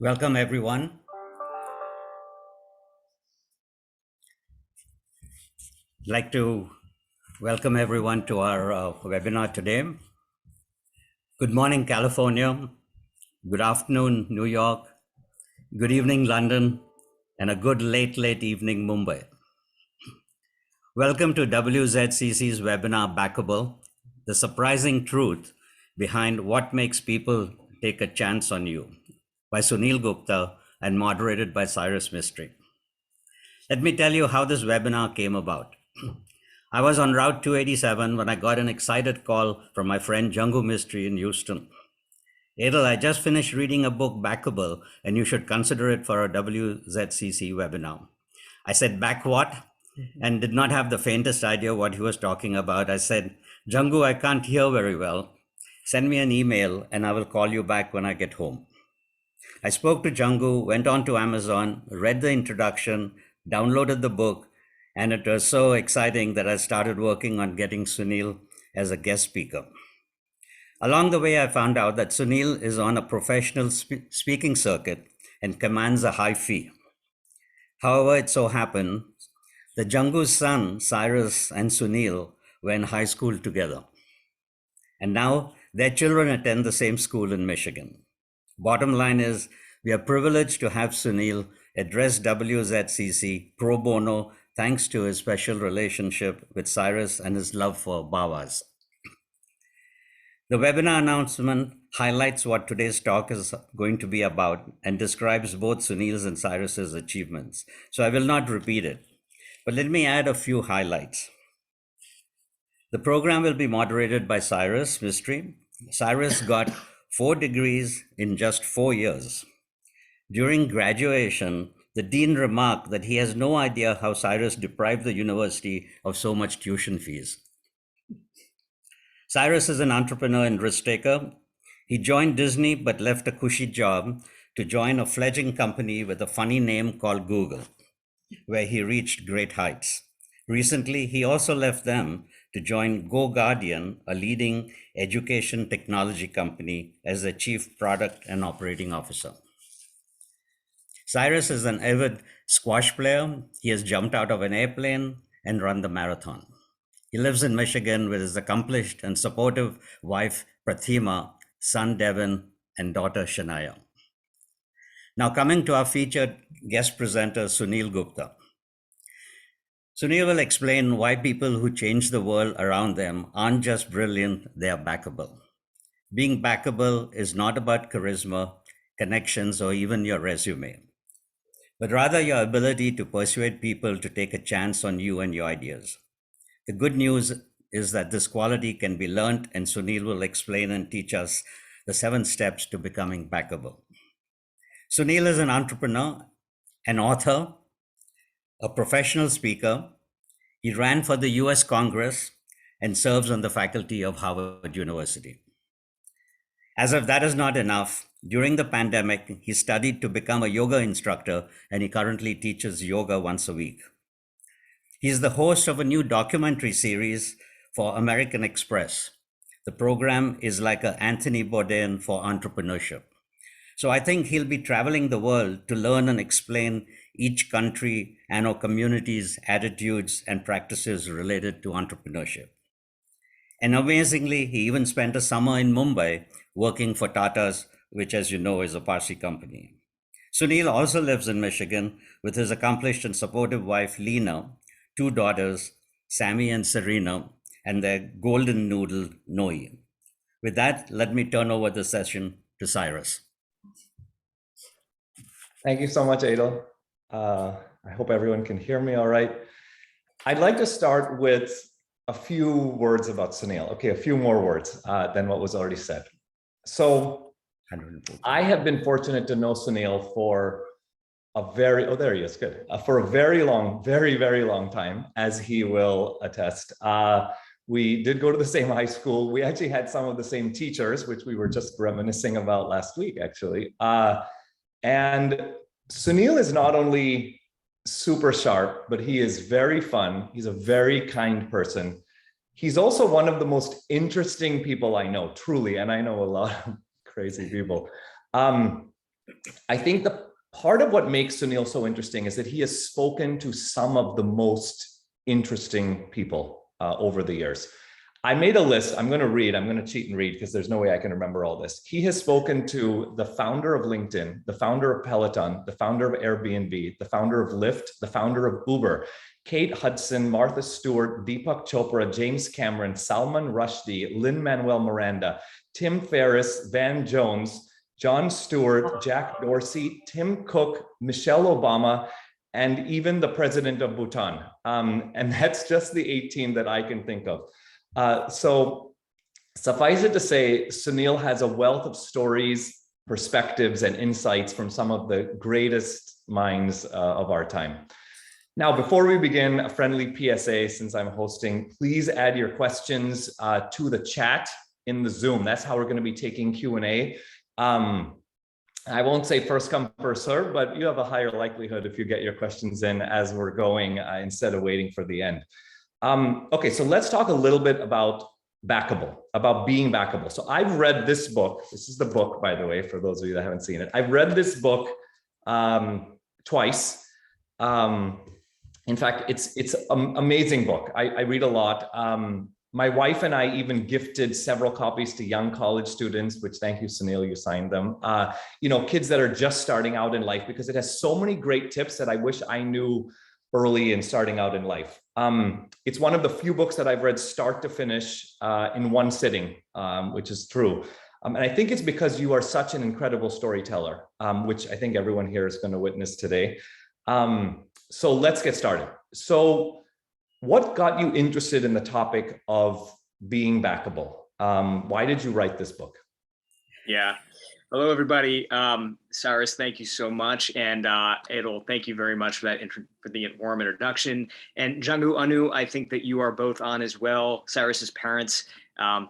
Welcome, everyone. I'd like to welcome everyone to our webinar today. Good morning, California. Good afternoon, New York. Good evening, London. And a good late evening, Mumbai. Welcome to WZCC's webinar, Backable, the surprising truth behind what makes people take a chance on you, by Suneel Gupta and moderated by Cyrus Mistry. Let me tell you how this webinar came about. I was on Route 287 when I got an excited call from my friend Jungu Mistry in Houston. Edul, I just finished reading a book, Backable, and you should consider it for a WZCC webinar. I said, back what? And did not have the faintest idea what he was talking about. I said, Jungu, I can't hear very well. Send me an email and I will call you back when I get home. I spoke to Jungu, went on to Amazon, read the introduction, downloaded the book, and it was so exciting that I started working on getting Suneel as a guest speaker. Along the way, I found out that Suneel is on a professional speaking circuit and commands a high fee. However, it so happened that Jungu's son, Cyrus, and Suneel were in high school together. And now their children attend the same school in Michigan. Bottom line is, we are privileged to have Suneel address WZCC pro bono thanks to his special relationship with Cyrus and his love for Bawas. The webinar announcement highlights what today's talk is going to be about and describes both Suneel's and Cyrus's achievements. So I will not repeat it, but let me add a few highlights. The program will be moderated by Cyrus Mistry. Cyrus got 4 degrees in just 4 years. During graduation, the dean remarked that he has no idea how Cyrus deprived the university of so much tuition fees. Cyrus is an entrepreneur and risk taker. He joined Disney but left a cushy job to join a fledgling company with a funny name called Google, where he reached great heights. Recently, he also left them to join GoGuardian, a leading education technology company, as the chief product and operating officer. Cyrus is an avid squash player. He has jumped out of an airplane and run the marathon. He lives in Michigan with his accomplished and supportive wife, Prathima, son, Devin, and daughter, Shania. Now, coming to our featured guest presenter, Suneel Gupta. Suneel will explain why people who change the world around them aren't just brilliant, they are backable. Being backable is not about charisma, connections, or even your resume, but rather your ability to persuade people to take a chance on you and your ideas. The good news is that this quality can be learned, and Suneel will explain and teach us the 7 steps to becoming backable. Suneel is an entrepreneur, an author, a professional speaker. He ran for the US Congress and serves on the faculty of Harvard University. As if that is not enough, during the pandemic, he studied to become a yoga instructor, and he currently teaches yoga once a week. He is the host of a new documentary series for American Express. The program is like an Anthony Bourdain for entrepreneurship. So I think he'll be traveling the world to learn and explain each country and our community's attitudes and practices related to entrepreneurship. And amazingly, he even spent a summer in Mumbai working for Tata's, which, as you know, is a Parsi company. Suneel also lives in Michigan with his accomplished and supportive wife, Lena, 2 daughters, Sammy and Serena, and their golden noodle, Noe. With that, let me turn over the session to Cyrus. Thank you so much, Edul. I hope everyone can hear me all right. I'd like to start with a few words about Suneel. Okay, a few more words than what was already said. So I have been fortunate to know Suneel for a very, oh, there he is, good. For a very long, very long time, as he will attest. We did go to the same high school. We actually had some of the same teachers, which we were just reminiscing about last week, actually. And Suneel is not only super sharp, but he is very fun. He's a very kind person. He's also one of the most interesting people I know, truly, and I know a lot of crazy people. I think the part of what makes Suneel so interesting is that he has spoken to some of the most interesting people over the years. I made a list. I'm going to cheat and read because there's no way I can remember all this. He has spoken to the founder of LinkedIn, the founder of Peloton, the founder of Airbnb, the founder of Lyft, the founder of Uber, Kate Hudson, Martha Stewart, Deepak Chopra, James Cameron, Salman Rushdie, Lin-Manuel Miranda, Tim Ferriss, Van Jones, Jon Stewart, Jack Dorsey, Tim Cook, Michelle Obama, and even the president of Bhutan. And that's just the 18 that I can think of. So suffice it to say, Suneel has a wealth of stories, perspectives, and insights from some of the greatest minds of our time. Now, before we begin, a friendly PSA, since I'm hosting, please add your questions to the chat in the Zoom. That's how we're going to be taking Q&A. I won't say first come, first serve, but you have a higher likelihood if you get your questions in as we're going instead of waiting for the end. Okay, so let's talk a little bit about Backable, about being backable. So I've read this book. This is the book, by the way, for those of you that haven't seen it. I've read this book twice. In fact, it's an amazing book. I read a lot. My wife and I even gifted several copies to young college students, which thank you, Suneel, you signed them. Kids that are just starting out in life, because it has so many great tips that I wish I knew early in starting out in life. It's one of the few books that I've read start to finish in one sitting, which is true. And I think it's because you are such an incredible storyteller, which I think everyone here is going to witness today. So let's get started. So what got you interested in the topic of being backable? Why did you write this book? Yeah. Hello, everybody. Cyrus, thank you so much. And Edul, thank you very much for the warm introduction. And Jangu Anu, I think that you are both on as well. Cyrus's parents,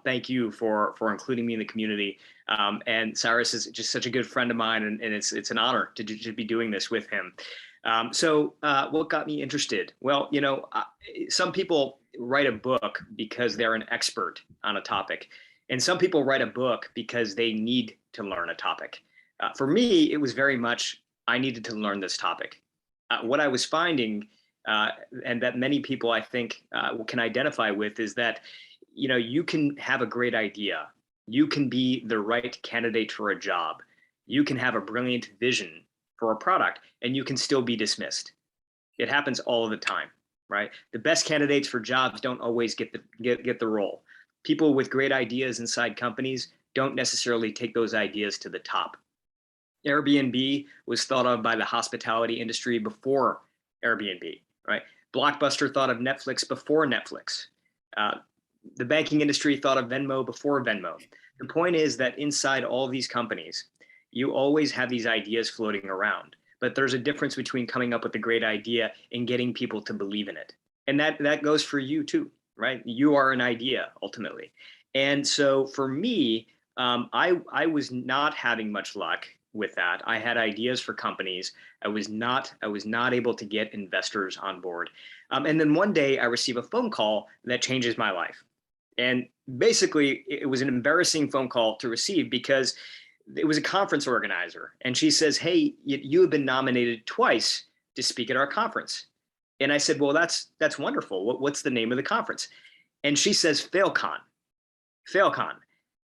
thank you for including me in the community. And Cyrus is just such a good friend of mine, and it's an honor to be doing this with him. So what got me interested? Well, some people write a book because they're an expert on a topic. And some people write a book because they need to learn a topic. For me, it was very much, I needed to learn this topic. What I was finding, and that many people I think can identify with, is that, you can have a great idea. You can be the right candidate for a job. You can have a brilliant vision for a product, and you can still be dismissed. It happens all of the time, right? The best candidates for jobs don't always get the role. People with great ideas inside companies don't necessarily take those ideas to the top. Airbnb was thought of by the hospitality industry before Airbnb, right? Blockbuster thought of Netflix before Netflix. The banking industry thought of Venmo before Venmo. The point is that inside all these companies, you always have these ideas floating around, but there's a difference between coming up with a great idea and getting people to believe in it. And that goes for you too, right? You are an idea ultimately. And so for me, I was not having much luck with that. I had ideas for companies. I was not able to get investors on board. And then one day I receive a phone call that changes my life. And basically it was an embarrassing phone call to receive because it was a conference organizer. And she says, hey, you have been nominated twice to speak at our conference. And I said, well, that's wonderful. What's the name of the conference? And she says, FailCon,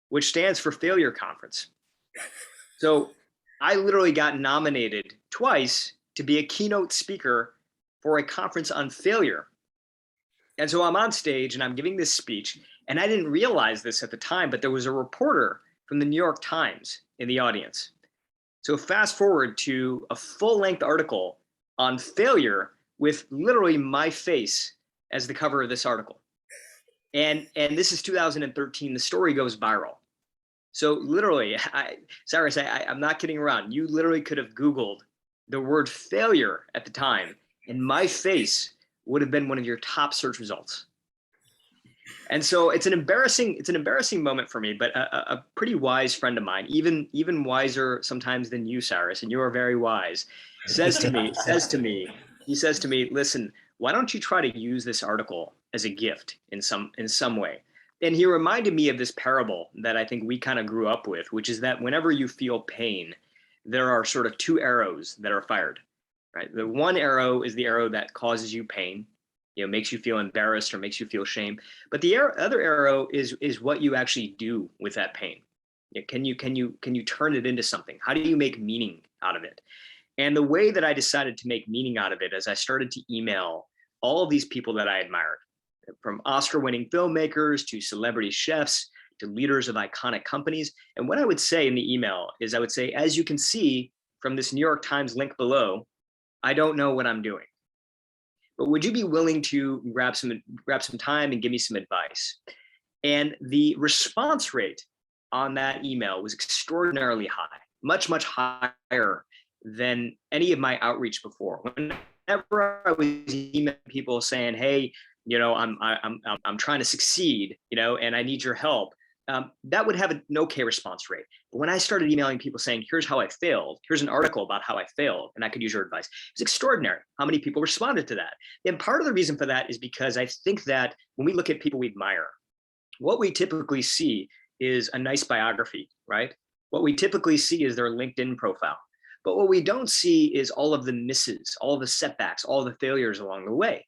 which stands for Failure Conference. So I literally got nominated twice to be a keynote speaker for a conference on failure. And so I'm on stage and I'm giving this speech, and I didn't realize this at the time, but there was a reporter from the New York Times in the audience. So fast forward to a full-length article on failure with literally my face as the cover of this article. And this is 2013. The story goes viral. So literally, Cyrus, I'm not kidding around. You literally could have Googled the word failure at the time, and my face would have been one of your top search results. And so it's an embarrassing moment for me, but a pretty wise friend of mine, even wiser sometimes than you, Cyrus, and you are very wise, says to me, listen, why don't you try to use this article as a gift in some way? And he reminded me of this parable that I think we kind of grew up with, which is that whenever you feel pain, there are sort of two arrows that are fired, right? The one arrow is the arrow that causes you pain, makes you feel embarrassed or makes you feel shame. But the other arrow is what you actually do with that pain. Can you turn it into something? How do you make meaning out of it? And the way that I decided to make meaning out of it is I started to email all of these people that I admired, from Oscar-winning filmmakers to celebrity chefs to leaders of iconic companies. And what I would say in the email is I would say, as you can see from this New York Times link below, I don't know what I'm doing, but would you be willing to grab some time and give me some advice? And the response rate on that email was extraordinarily high, much, much higher than any of my outreach before. Whenever I was emailing people saying, "Hey, I'm trying to succeed, and I need your help," that would have an okay response rate. But when I started emailing people saying, "Here's how I failed. Here's an article about how I failed, and I could use your advice," it was extraordinary how many people responded to that. And part of the reason for that is because I think that when we look at people we admire, what we typically see is a nice biography, right? What we typically see is their LinkedIn profile. But what we don't see is all of the misses, all of the setbacks, all of the failures along the way.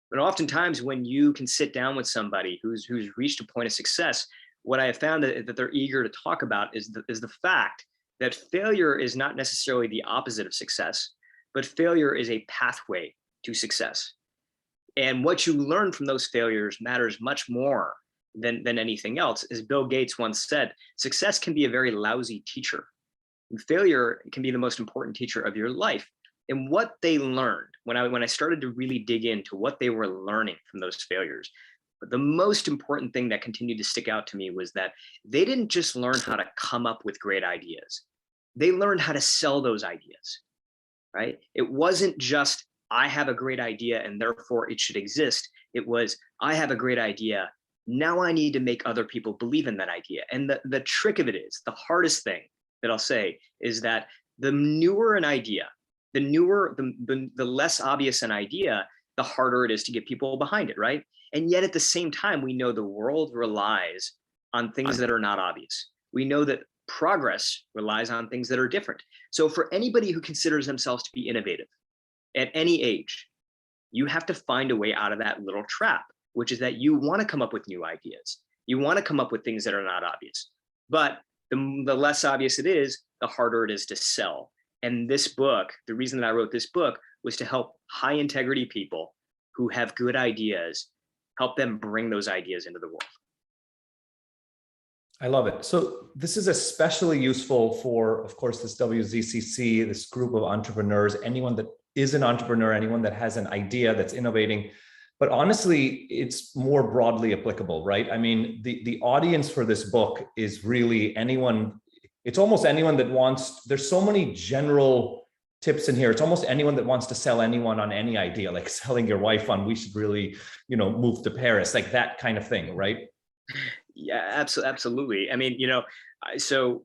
But oftentimes when you can sit down with somebody who's reached a point of success, what I have found that they're eager to talk about is the fact that failure is not necessarily the opposite of success, but failure is a pathway to success. And what you learn from those failures matters much more than anything else. As Bill Gates once said, success can be a very lousy teacher. Failure can be the most important teacher of your life. And what they learned when I started to really dig into what they were learning from those failures, but the most important thing that continued to stick out to me was that they didn't just learn how to come up with great ideas. They learned how to sell those ideas, right? It wasn't just, I have a great idea and therefore it should exist. It was, I have a great idea. Now I need to make other people believe in that idea. And the trick of it is, the hardest thing that I'll say is that the newer an idea, the less obvious an idea, the harder it is to get people behind it, right? And yet at the same time, we know the world relies on things that are not obvious. We know that progress relies on things that are different. So for anybody who considers themselves to be innovative at any age, you have to find a way out of that little trap, which is that you want to come up with new ideas. You want to come up with things that are not obvious. But the less obvious it is, the harder it is to sell. And this book, the reason that I wrote this book was to help high integrity people who have good ideas, help them bring those ideas into the world. I love it. So this is especially useful for, of course, this WZCC, this group of entrepreneurs, anyone that is an entrepreneur, anyone that has an idea that's innovating. But honestly, it's more broadly applicable, right? I mean, the audience for this book is really anyone. It's almost anyone that wants, there's so many general tips in here. It's almost anyone that wants to sell anyone on any idea, like selling your wife on, we should really, move to Paris, like that kind of thing, right? Yeah, absolutely. I mean, so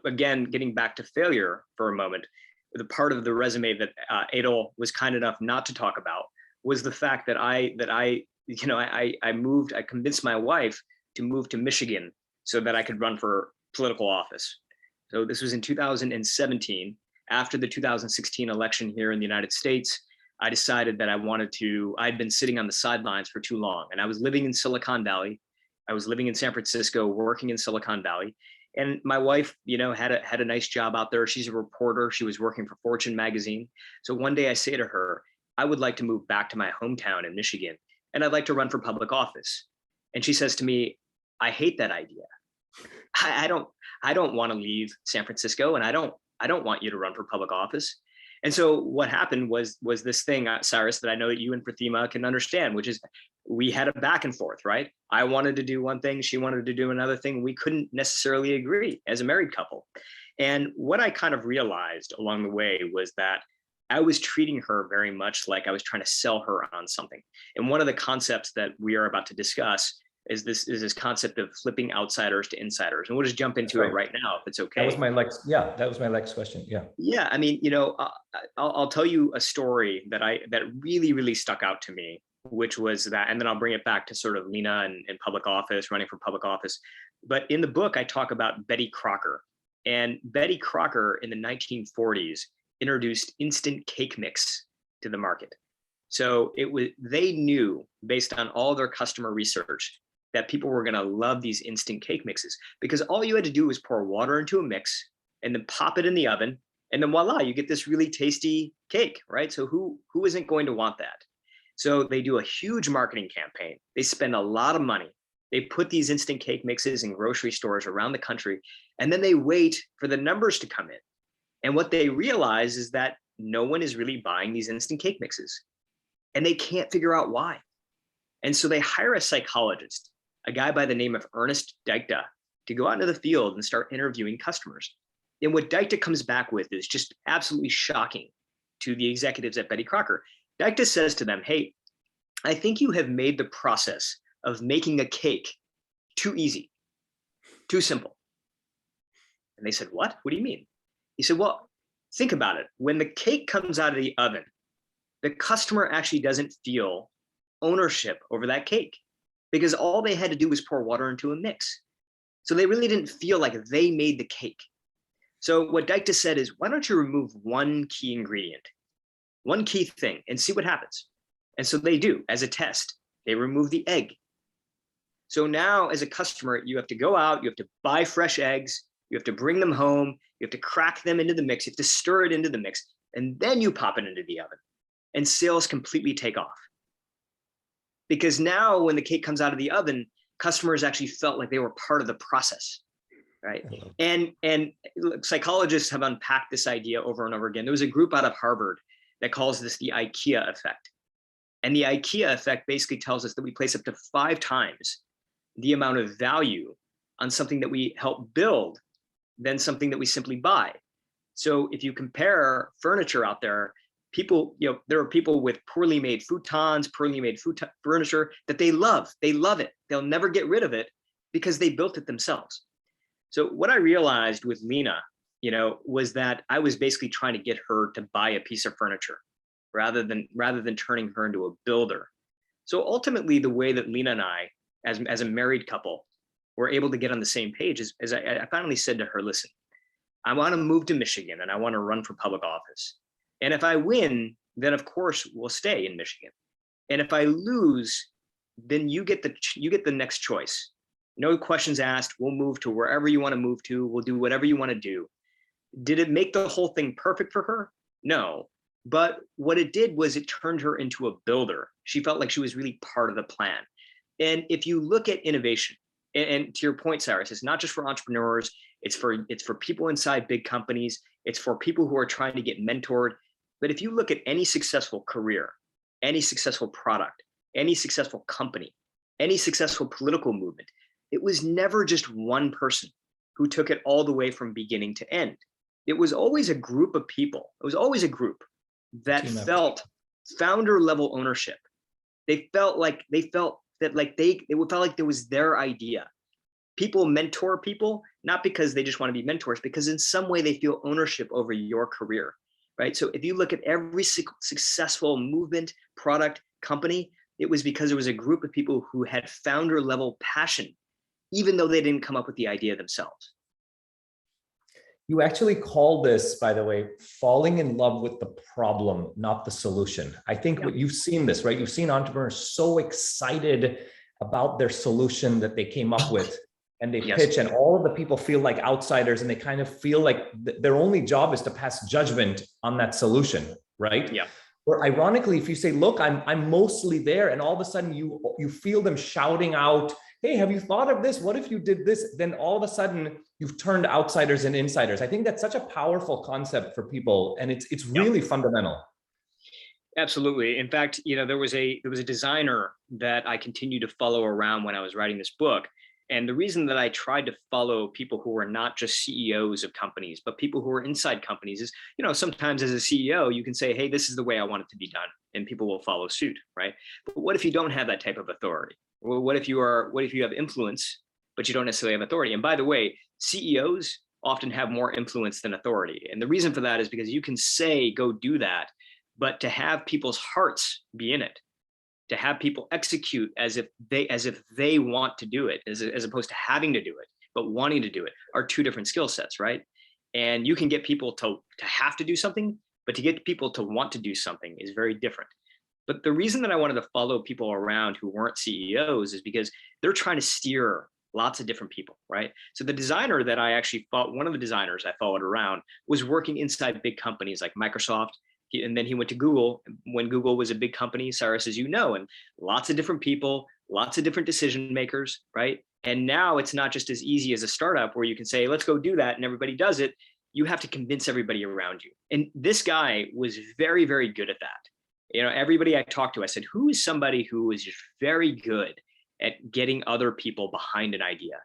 again, getting back to failure for a moment, the part of the resume that Edul was kind enough not to talk about was the fact that I convinced my wife to move to Michigan so that I could run for political office. So this was in 2017. After the 2016 election here in the United States, I decided that I'd been sitting on the sidelines for too long, and I was living in Silicon Valley. I was living in San Francisco, working in Silicon Valley. And my wife, had a nice job out there. She's a reporter. She was working for Fortune magazine. So one day I say to her, I would like to move back to my hometown in Michigan, and I'd like to run for public office. And she says to me, I hate that idea. I don't want to leave San Francisco, and I don't want you to run for public office. And so what happened was this thing, Cyrus, that I know that you and Prathima can understand, which is we had a back and forth, right? I wanted to do one thing, she wanted to do another thing. We couldn't necessarily agree as a married couple. And what I kind of realized along the way was that I was treating her very much like I was trying to sell her on something. And one of the concepts that we are about to discuss is this concept of flipping outsiders to insiders. And we'll just jump into it right now, if it's okay. That was my next question. Yeah. Yeah. I mean, I'll tell you a story that really, really stuck out to me, which was that, and then I'll bring it back to sort of Lena and public office, running for public office. But in the book, I talk about Betty Crocker. And Betty Crocker in the 1940s introduced instant cake mix to the market. So they knew, based on all their customer research, that people were going to love these instant cake mixes, because all you had to do was pour water into a mix and then pop it in the oven, and then voila, you get this really tasty cake, right? So who isn't going to want that? So they do a huge marketing campaign. They spend a lot of money. They put these instant cake mixes in grocery stores around the country, and then they wait for the numbers to come in. And what they realize is that no one is really buying these instant cake mixes, and they can't figure out why. And so they hire a psychologist, a guy by the name of Ernest Dykta, to go out into the field and start interviewing customers. And what Dykta comes back with is just absolutely shocking to the executives at Betty Crocker. Dykta says to them, hey, I think you have made the process of making a cake too easy, too simple. And they said, what? What do you mean? He said, well, think about it. When the cake comes out of the oven, the customer actually doesn't feel ownership over that cake, because all they had to do was pour water into a mix. So they really didn't feel like they made the cake. So what Dykta said is, why don't you remove one key ingredient, one key thing, and see what happens? And so they do. As a test, they remove the egg. So now as a customer, you have to go out, you have to buy fresh eggs, you have to bring them home, you have to crack them into the mix, you have to stir it into the mix, and then you pop it into the oven, and sales completely take off. Because now when the cake comes out of the oven, customers actually felt like they were part of the process, right? And psychologists have unpacked this idea over and over again. There was a group out of Harvard that calls this the IKEA effect. And the IKEA effect basically tells us that we place up to 5 times the amount of value on something that we help build than something that we simply buy. So if you compare furniture out there, people, there are people with poorly made futons, poorly made furniture that they love. They love it. They'll never get rid of it because they built it themselves. So what I realized with Lena, was that I was basically trying to get her to buy a piece of furniture rather than turning her into a builder. So ultimately, the way that Lena and I, as a married couple, were able to get on the same page is I finally said to her, listen, I want to move to Michigan and I want to run for public office. And if I win, then of course we'll stay in Michigan. And if I lose, then you get the next choice. No questions asked. We'll move to wherever you want to move to. We'll do whatever you want to do. Did it make the whole thing perfect for her? No. But what it did was it turned her into a builder. She felt like she was really part of the plan. And if you look at innovation, and to your point, Cyrus, it's not just for entrepreneurs, it's for people inside big companies, it's for people who are trying to get mentored. But if you look at any successful career, any successful product, any successful company, any successful political movement, it was never just one person who took it all the way from beginning to end. It was always a group of people. It was always a group that felt founder level ownership. They felt like it felt like it was their idea. People mentor people, not because they just want to be mentors, because in some way they feel ownership over your career, right? So if you look at every successful movement, product, company, it was because it was a group of people who had founder level passion, even though they didn't come up with the idea themselves. You actually call this, by the way, falling in love with the problem, not the solution. I think what you've seen this, right? You've seen entrepreneurs so excited about their solution that they came up with, and they pitch, and all of the people feel like outsiders, and they kind of feel like their only job is to pass judgment on that solution, right? Yeah. Or ironically, if you say, look, I'm mostly there, and all of a sudden you feel them shouting out, hey, have you thought of this? What if you did this? Then all of a sudden you've turned outsiders and insiders. I think that's such a powerful concept for people, and it's really fundamental. Absolutely. In fact, there was a designer that I continued to follow around when I was writing this book. And the reason that I tried to follow people who were not just CEOs of companies, but people who were inside companies is, sometimes as a CEO, you can say, hey, this is the way I want it to be done, and people will follow suit, right? But what if you don't have that type of authority? Well, what if you have influence, but you don't necessarily have authority? And by the way, CEOs often have more influence than authority. And the reason for that is because you can say, go do that, but to have people's hearts be in it, to have people execute as if they want to do it, as opposed to having to do it, but wanting to do it, are two different skill sets, right? And you can get people to have to do something, but to get people to want to do something is very different. But the reason that I wanted to follow people around who weren't CEOs is because they're trying to steer lots of different people, right? So the designer that I actually one of the designers I followed around was working inside big companies like Microsoft. And then he went to Google when Google was a big company, Cyrus, as you know, and lots of different people, lots of different decision makers, right? And now it's not just as easy as a startup where you can say, let's go do that, and everybody does it. You have to convince everybody around you. And this guy was very, very good at that. You know, everybody I talked to, I said, who is somebody who is just very good at getting other people behind an idea?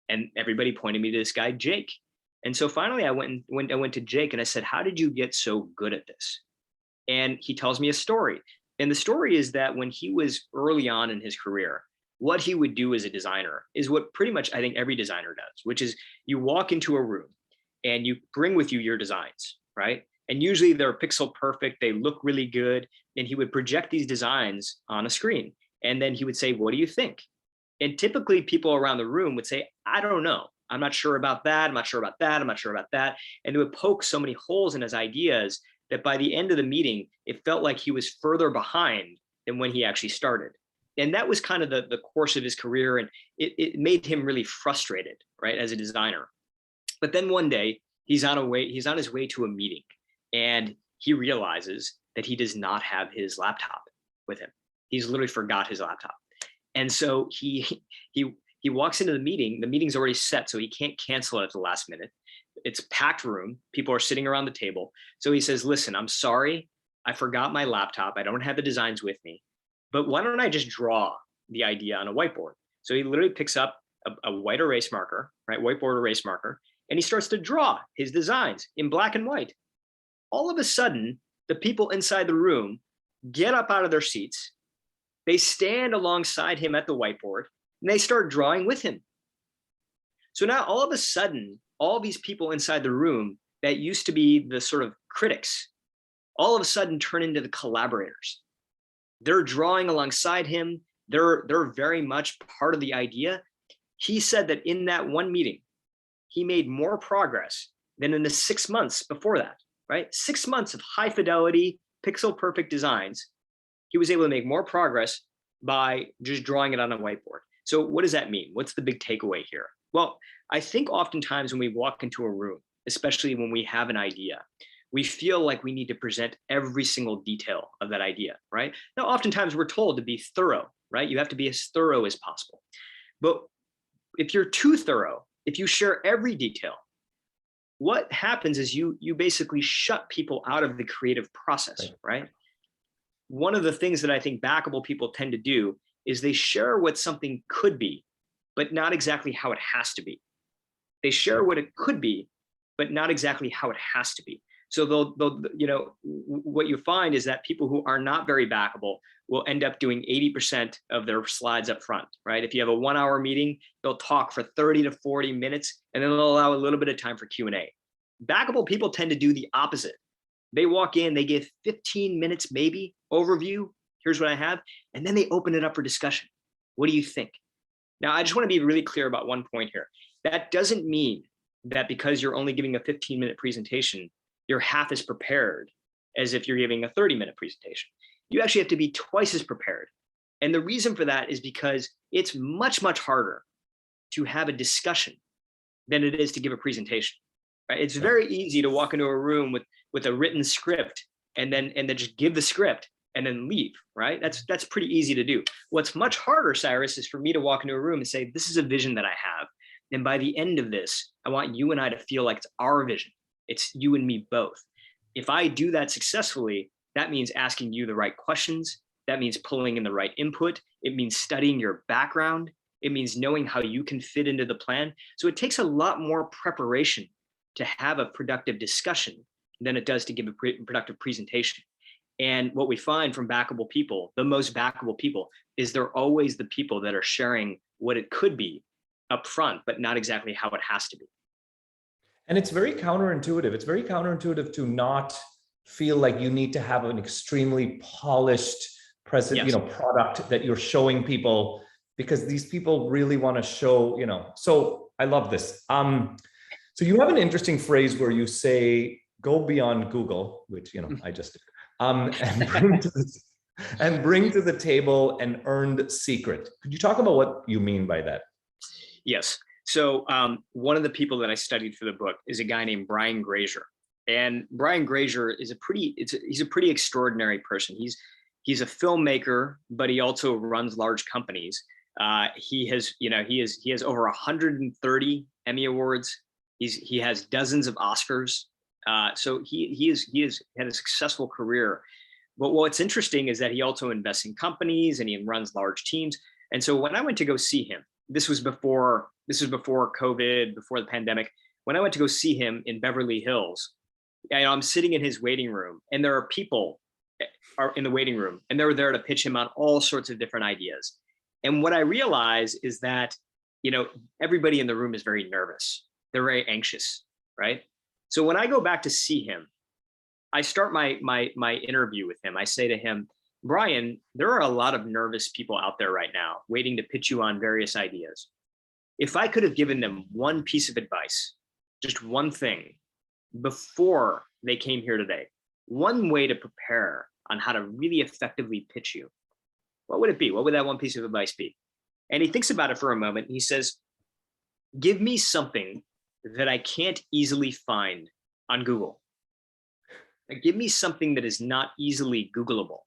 And everybody pointed me to this guy, Jake. And so finally I went to Jake and I said, how did you get so good at this? And he tells me a story. And the story is that when he was early on in his career, what he would do as a designer is what pretty much I think every designer does, which is you walk into a room and you bring with you your designs, right? And usually they're pixel perfect, they look really good. And he would project these designs on a screen. And then he would say, what do you think? And typically people around the room would say, I don't know. I'm not sure about that. I'm not sure about that. I'm not sure about that. And it would poke so many holes in his ideas that by the end of the meeting, it felt like he was further behind than when he actually started. And that was kind of the course of his career. And it made him really frustrated, right, as a designer. But then one day he's on his way to a meeting and he realizes that he does not have his laptop with him. He's literally forgot his laptop. And so he walks into the meeting. The meeting's already set, so he can't cancel it at the last minute. It's a packed room. People are sitting around the table. So he says, listen, I'm sorry. I forgot my laptop. I don't have the designs with me. But why don't I just draw the idea on a whiteboard? So he literally picks up a white erase marker, right? Whiteboard erase marker. And he starts to draw his designs in black and white. All of a sudden, the people inside the room get up out of their seats. They stand alongside him at the whiteboard and they start drawing with him. So now all of a sudden, all these people inside the room that used to be the sort of critics, all of a sudden turn into the collaborators. They're drawing alongside him. They're very much part of the idea. He said that in that one meeting, he made more progress than in the 6 months before that, right? 6 months of high fidelity, pixel perfect designs. He was able to make more progress by just drawing it on a whiteboard. So what does that mean? What's the big takeaway here? Well, I think oftentimes when we walk into a room, especially when we have an idea, we feel like we need to present every single detail of that idea, right? Now, oftentimes we're told to be thorough, right? You have to be as thorough as possible. But if you're too thorough, if you share every detail, what happens is you basically shut people out of the creative process, right? One of the things that I think backable people tend to do is they share what something could be, but not exactly how it has to be. They share what it could be, but not exactly how it has to be. So they'll you know, what you find is that people who are not very backable will end up doing 80% of their slides up front, right? If you have a 1 hour meeting, they'll talk for 30 to 40 minutes, and then they'll allow a little bit of time for Q&A. Backable people tend to do the opposite. They walk in, they give 15 minutes, maybe overview. Here's what I have. And then they open it up for discussion. What do you think? Now, I just want to be really clear about one point here. That doesn't mean that because you're only giving a 15-minute presentation, you're half as prepared as if you're giving a 30-minute presentation. You actually have to be twice as prepared. And the reason for that is because it's much, much harder to have a discussion than it is to give a presentation. Right? It's very easy to walk into a room with a written script and then just give the script and then leave, right? That's pretty easy to do. What's much harder, Cyrus, is for me to walk into a room and say, this is a vision that I have. And by the end of this, I want you and I to feel like it's our vision. It's you and me both. If I do that successfully, that means asking you the right questions. That means pulling in the right input. It means studying your background. It means knowing how you can fit into the plan. So it takes a lot more preparation to have a productive discussion than it does to give a productive presentation. And what we find from backable people, the most backable people, is they're always the people that are sharing what it could be up front, but not exactly how it has to be. And it's very counterintuitive. It's very counterintuitive to not feel like you need to have an extremely polished product that you're showing people, because these people really want to show, so I love this. So you have an interesting phrase where you say, go beyond Google, which, I just did, and bring to the table an earned secret. Could you talk about what you mean by that? Yes. So one of the people that I studied for the book is a guy named Brian Grazer. And Brian Grazer is he's a pretty extraordinary person. He's a filmmaker, but he also runs large companies. He has over 130 Emmy Awards. He has dozens of Oscars. So he has had a successful career. But what's interesting is that he also invests in companies and he runs large teams. And so when I went to go see him, this was before COVID, before the pandemic. When I went to go see him in Beverly Hills, I'm sitting in his waiting room, and there are people in the waiting room, and they were there to pitch him on all sorts of different ideas. And what I realize is that, everybody in the room is very nervous. They're very anxious, right? So when I go back to see him, I start my interview with him. I say to him, Brian, there are a lot of nervous people out there right now waiting to pitch you on various ideas. If I could have given them one piece of advice, just one thing, before they came here today, one way to prepare on how to really effectively pitch you, what would it be? What would that one piece of advice be? And he thinks about it for a moment. He says, give me something that I can't easily find on Google. Give me something that is not easily Googleable.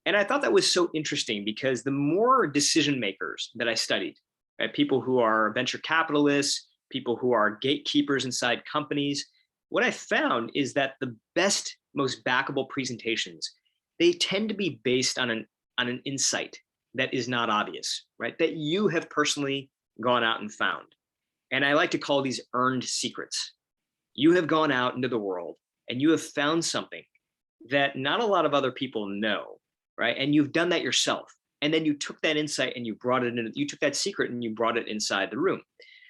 And I thought that was so interesting because the more decision makers that I studied, right, people who are venture capitalists, people who are gatekeepers inside companies, what I found is that the best, most backable presentations, they tend to be based on an insight that is not obvious, right? That you have personally gone out and found. And I like to call these earned secrets. You have gone out into the world and you have found something that not a lot of other people know, right? And you've done that yourself. And then you took that insight and you brought it in, you took that secret and you brought it inside the room.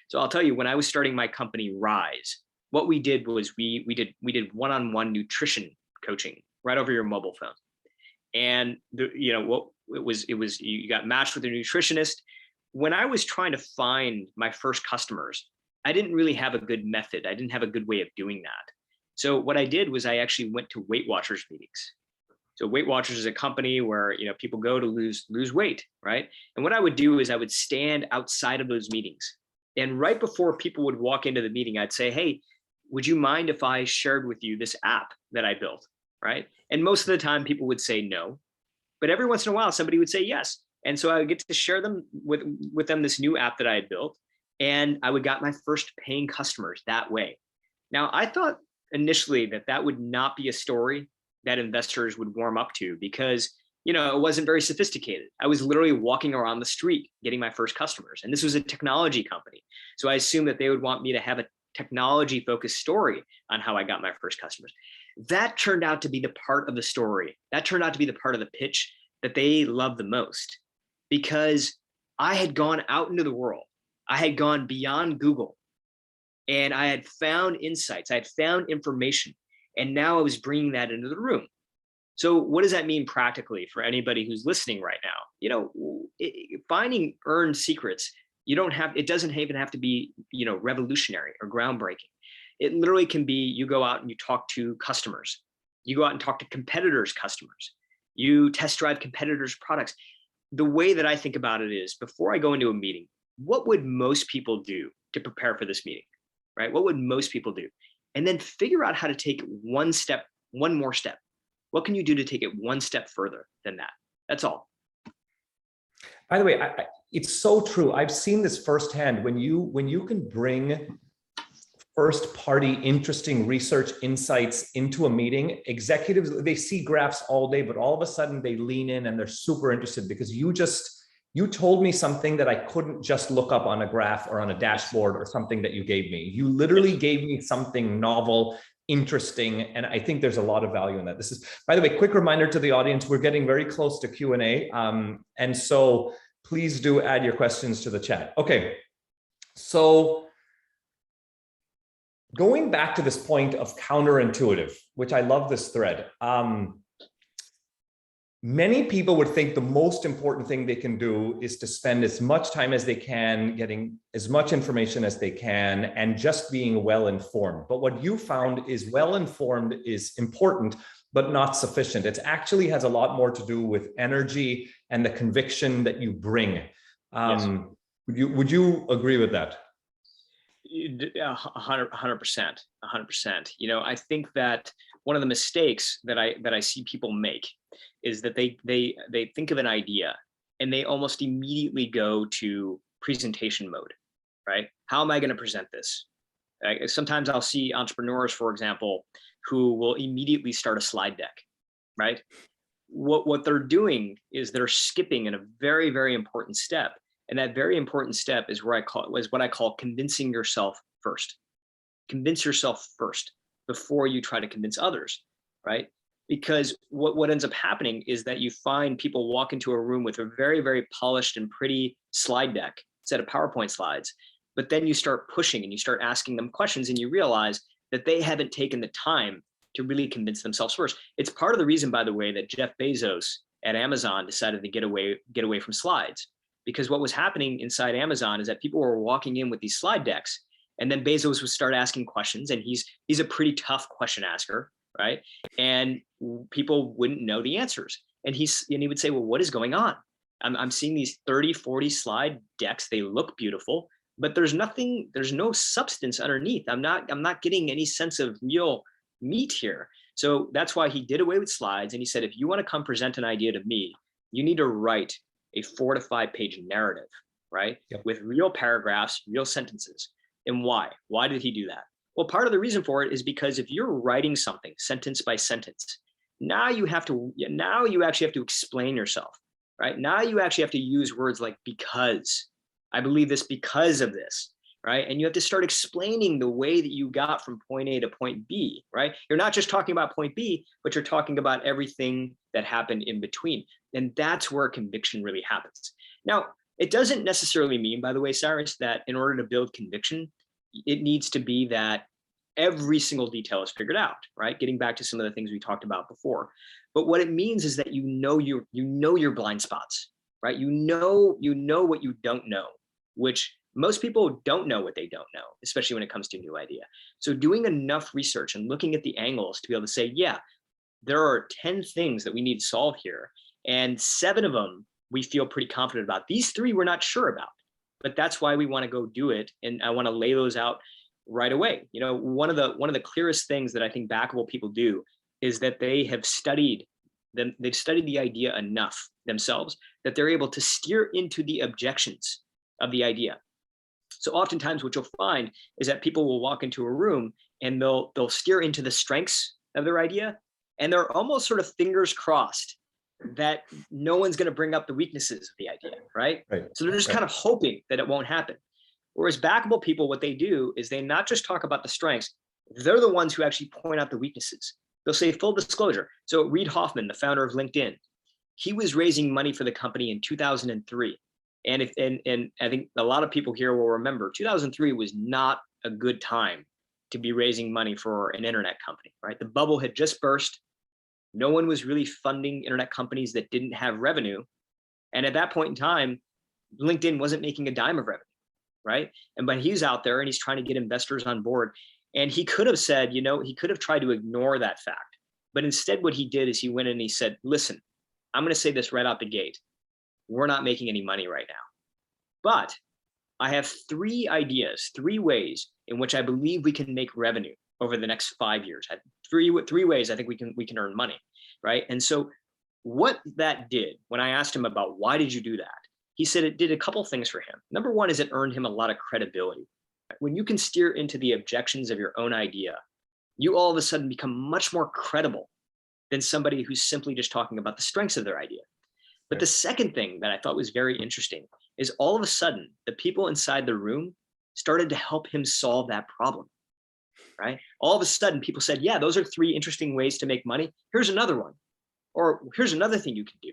So I'll tell you, when I was starting my company, Rise, what we did was we did one-on-one nutrition coaching right over your mobile phone. And you got matched with a nutritionist. When I was trying to find my first customers, I didn't really have a good method. I didn't have a good way of doing that. So what I did was I actually went to Weight Watchers meetings. So Weight Watchers is a company where people go to lose weight, right? And what I would do is I would stand outside of those meetings. And right before people would walk into the meeting, I'd say, hey, would you mind if I shared with you this app that I built, right? And most of the time people would say no, but every once in a while somebody would say yes. And so I would get to share them with them this new app that I had built, and I would got my first paying customers that way. Now, I thought initially that would not be a story that investors would warm up to because it wasn't very sophisticated. I was literally walking around the street getting my first customers, and this was a technology company. So I assumed that they would want me to have a technology focused story on how I got my first customers. That turned out to be the part of the story. That turned out to be the part of the pitch that they loved the most, because I had gone out into the world. I had gone beyond Google, and I had found insights. I had found information, and now I was bringing that into the room. So what does that mean practically for anybody who's listening right now? Finding earned secrets, it doesn't even have to be, revolutionary or groundbreaking. It literally can be, you go out and you talk to customers. You go out and talk to competitors' customers. You test drive competitors' products. The way that I think about it is, before I go into a meeting, what would most people do to prepare for this meeting, right? What would most people do? And then figure out how to take one more step. What can you do to take it one step further than that? That's all. By the way, it's so true. I've seen this firsthand. When you can bring first-party interesting research insights into a meeting, executives, they see graphs all day, but all of a sudden they lean in and they're super interested because you told me something that I couldn't just look up on a graph or on a dashboard or something that you gave me. You literally gave me something novel, interesting, and I think there's a lot of value in that. This is, by the way, quick reminder to the audience, we're getting very close to Q&A, and so please do add your questions to the chat. Okay, so going back to this point of counterintuitive, which I love this thread. Many people would think the most important thing they can do is to spend as much time as they can getting as much information as they can and just being well informed. But what you found is well informed is important, but not sufficient. It actually has a lot more to do with energy and the conviction that you bring. Yes. Would you agree with that? 100%, 100%. You know, I think that one of the mistakes that I see people make is that they think of an idea and they almost immediately go to presentation mode, right? How am I going to present this? Sometimes I'll see entrepreneurs, for example, who will immediately start a slide deck, right? What they're doing is they're skipping in a very, very important step. And that very important step is what I call convincing yourself first. Convince yourself first before you try to convince others, right? Because what ends up happening is that you find people walk into a room with a very, very polished and pretty slide deck, set of PowerPoint slides, but then you start pushing and you start asking them questions and you realize that they haven't taken the time to really convince themselves first. It's part of the reason, by the way, that Jeff Bezos at Amazon decided to get away from slides. Because what was happening inside Amazon is that people were walking in with these slide decks, and then Bezos would start asking questions, and he's a pretty tough question asker, right? And people wouldn't know the answers. And he would say, well, what is going on? I'm seeing these 30, 40 slide decks. They look beautiful, but there's no substance underneath. I'm not getting any sense of real meat here. So that's why he did away with slides. And he said, if you want to come present an idea to me, you need to write a 4 to 5 page narrative, right? Yep. With real paragraphs, real sentences. And why? Why did he do that? Well, part of the reason for it is because if you're writing something sentence by sentence, now you actually have to explain yourself, right? Now you actually have to use words like because. I believe this because of this, right? And you have to start explaining the way that you got from point A to point B, right? You're not just talking about point B, but you're talking about everything that happened in between. And that's where conviction really happens. Now, it doesn't necessarily mean, by the way, Cyrus, that in order to build conviction, it needs to be that every single detail is figured out, right? Getting back to some of the things we talked about before. But what it means is that you know your blind spots, right? You know what you don't know, which most people don't know what they don't know, especially when it comes to a new idea. So doing enough research and looking at the angles to be able to say, yeah, there are 10 things that we need to solve here. And 7 of them we feel pretty confident about. These 3 we're not sure about, but that's why we want to go do it. And I want to lay those out right away. You know, one of the clearest things that I think Backable people do is that they've studied the idea enough themselves that they're able to steer into the objections of the idea. So oftentimes what you'll find is that people will walk into a room and they'll steer into the strengths of their idea, and they're almost sort of fingers crossed that no one's going to bring up the weaknesses of the idea, right? So they're just kind of hoping that it won't happen. Whereas Backable people, what they do is they not just talk about the strengths, they're the ones who actually point out the weaknesses. They'll say full disclosure. So Reid Hoffman, the founder of LinkedIn, he was raising money for the company in 2003. And I think a lot of people here will remember 2003 was not a good time to be raising money for an internet company, right? The bubble had just burst. No one was really funding internet companies that didn't have revenue. And at that point in time, LinkedIn wasn't making a dime of revenue, right? But he's out there and he's trying to get investors on board. And he could have said, he could have tried to ignore that fact. But instead what he did is he went in and he said, listen, I'm going to say this right out the gate. We're not making any money right now. But I have 3 ideas, 3 ways in which I believe we can make revenue over the next 5 years. Three ways I think we can earn money, right? And so what that did, when I asked him about why did you do that, he said it did a couple things for him. Number one is it earned him a lot of credibility. When you can steer into the objections of your own idea, you all of a sudden become much more credible than somebody who's simply just talking about the strengths of their idea. But the second thing that I thought was very interesting is all of a sudden, the people inside the room started to help him solve that problem, right? All of a sudden, people said, yeah, those are 3 interesting ways to make money. Here's another one. Or here's another thing you can do.